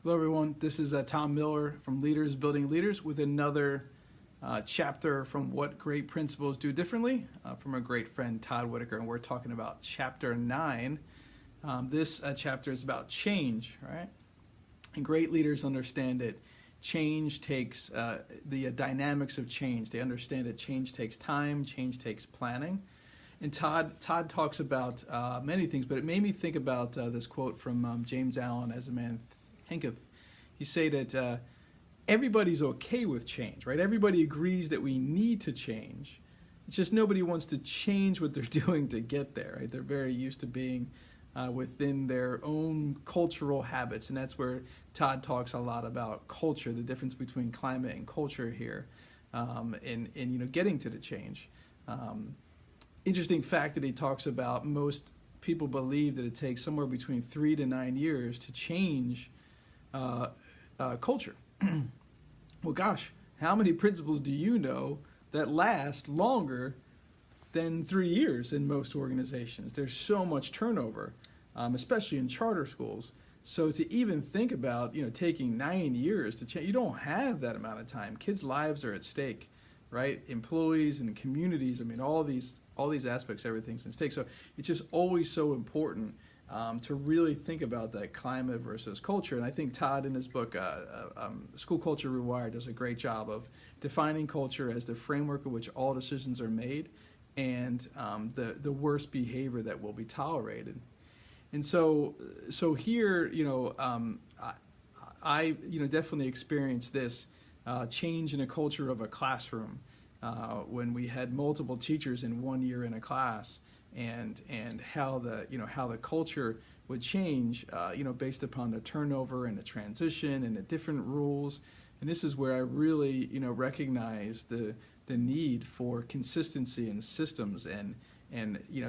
Hello, everyone. This is Tom Miller from Leaders Building Leaders with another chapter from What Great Principals Do Differently from our great friend Todd Whitaker. And we're talking about chapter 9. This chapter is about change, right? And great leaders understand that change takes the dynamics of change. They understand that change takes time, change takes planning. And Todd talks about many things, but it made me think about this quote from James Allen, "As a man thinketh." He say that everybody's okay with change, right? Everybody agrees that we need to change. It's just nobody wants to change what they're doing to get there, right? They're very used to being within their own cultural habits, and that's where Todd talks a lot about culture, the difference between climate and culture here, in getting to the change. Interesting fact that he talks about: most people believe that it takes somewhere between 3 to 9 years to change culture. Well, gosh, how many principles do you know that last longer than 3 years in most organizations? There's so much turnover, especially in charter schools. So to even think about taking 9 years to change, you don't have that amount of time. Kids' lives are at stake, right? Employees and communities. I mean, all these aspects, everything's at stake. So it's just always so important to really think about that climate versus culture. And I think Todd, in his book, School Culture Rewired, does a great job of defining culture as the framework in which all decisions are made and the worst behavior that will be tolerated. And so here, I definitely experienced this change in the culture of a classroom when we had multiple teachers in 1 year in a class, and how the culture would change based upon the turnover and the transition and the different rules. And this is where I really recognize the need for consistency in systems and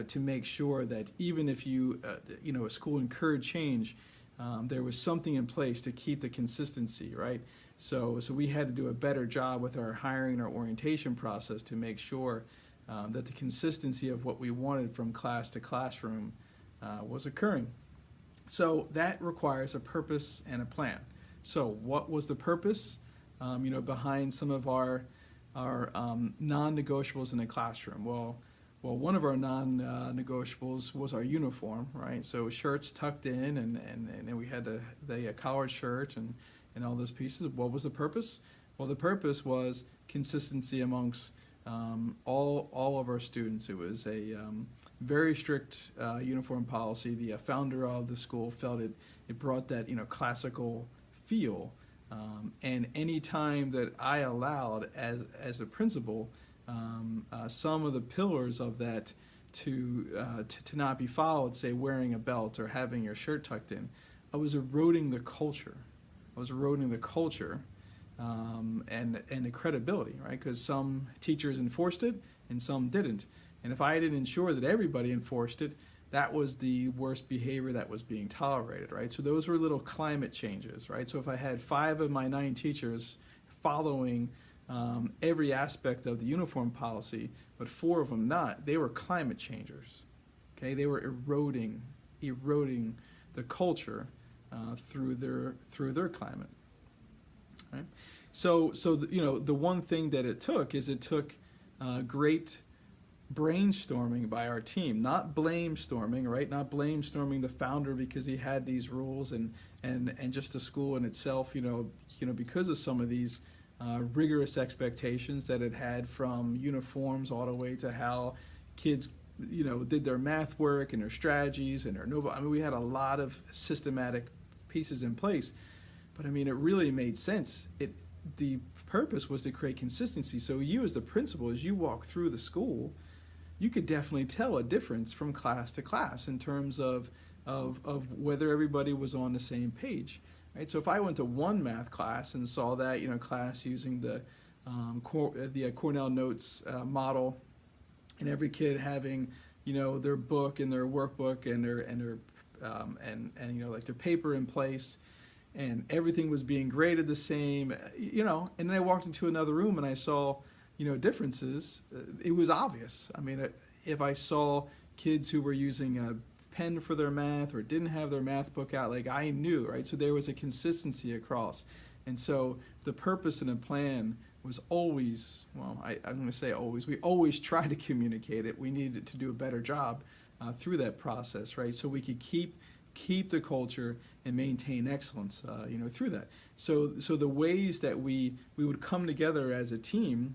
to make sure that even if a school encouraged change, there was something in place to keep the consistency, right? So we had to do a better job with our hiring and our orientation process to make sure that the consistency of what we wanted from class to classroom was occurring. So that requires a purpose and a plan. So what was the purpose behind some of our non-negotiables in the classroom? Well, one of our non-negotiables was our uniform, right? So shirts tucked in, and we had the collared shirt and all those pieces. What was the purpose? Well, the purpose was consistency amongst all of our students. It was a very strict uniform policy. The founder of the school felt it brought that classical feel. And any time that I allowed as a principal some of the pillars of that to not be followed, say wearing a belt or having your shirt tucked in, I was eroding the culture. And the credibility, right? Because some teachers enforced it and some didn't. And if I didn't ensure that everybody enforced it, that was the worst behavior that was being tolerated, right? So those were little climate changes, right? So if I had 5 of my 9 teachers following every aspect of the uniform policy, but 4 of them not, they were climate changers. Okay, they were eroding the culture through their climate. Right? So the one thing that it took great brainstorming by our team, not blame storming, right? Not blame storming the founder because he had these rules and just the school in itself, because of some of these rigorous expectations that it had, from uniforms all the way to how kids did their math work and their strategies and their we had a lot of systematic pieces in place. But it really made sense. The purpose was to create consistency. So you, as the principal, as you walk through the school, you could definitely tell a difference from class to class in terms of whether everybody was on the same page. Right? So if I went to one math class and saw that class using the Cornell Notes model, and every kid having their book and their workbook and their like their paper in place, and everything was being graded the same, and then I walked into another room and I saw, differences. It was obvious. If I saw kids who were using pen for their math or didn't have their math book out, like I knew, right? So there was a consistency across. And so the purpose and the plan was always, well, I'm going to say always, we always try to communicate it. We needed to do a better job through that process, right? So we could keep the culture and maintain excellence, through that. So the ways that we would come together as a team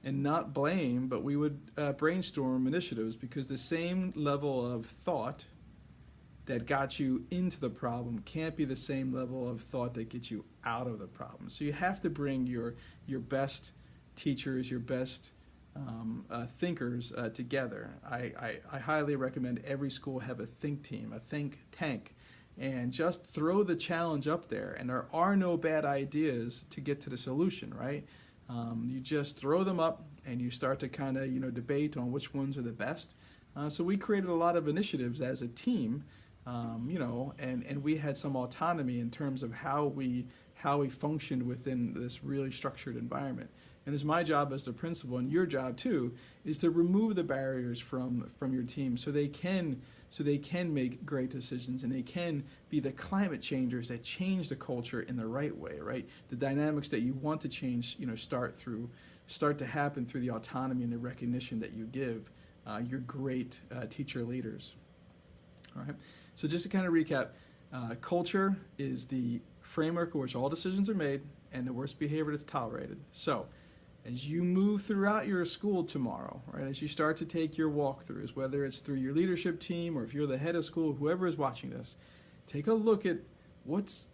and not blame, but we would brainstorm initiatives, because the same level of thought that got you into the problem can't be the same level of thought that gets you out of the problem. So you have to bring your best teachers, your best thinkers together. I highly recommend every school have a think team, a think tank, and just throw the challenge up there. And there are no bad ideas to get to the solution, right? You just throw them up and you start to kind of debate on which ones are the best. So we created a lot of initiatives as a team, and we had some autonomy in terms of how we functioned within this really structured environment. And it's my job as the principal, and your job too, is to remove the barriers from your team so they can make great decisions, and they can be the climate changers that change the culture in the right way, right? The dynamics that you want to change, start to happen through the autonomy and the recognition that you give your great teacher leaders. All right. So just to kind of recap, culture is the framework in which all decisions are made and the worst behavior that's tolerated. So as you move throughout your school tomorrow, right, as you start to take your walkthroughs, whether it's through your leadership team or if you're the head of school, whoever is watching this, take a look at what's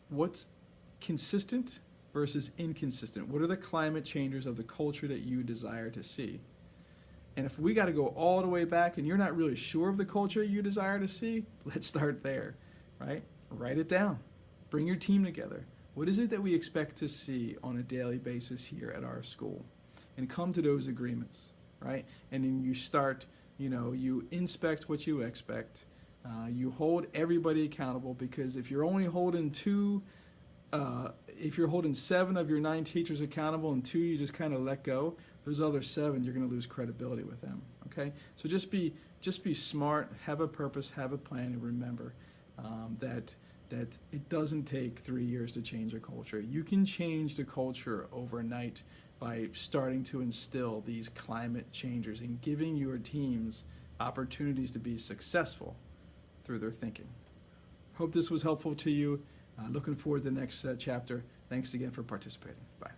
consistent versus inconsistent. What are the climate changes of the culture that you desire to see? And if we got to go all the way back and you're not really sure of the culture you desire to see, let's start there, right? Write it down. Bring your team together. What is it that we expect to see on a daily basis here at our school? And come to those agreements, right? And then you start, you inspect what you expect. You hold everybody accountable, because if you're only holding if you're holding 7 of your 9 teachers accountable and 2 you just kind of let go, those other 7, you're going to lose credibility with them, okay? So just be smart, have a purpose, have a plan, and remember that it doesn't take 3 years to change a culture. You can change the culture overnight by starting to instill these climate changers and giving your teams opportunities to be successful through their thinking. Hope this was helpful to you. Looking forward to the next chapter. Thanks again for participating. Bye.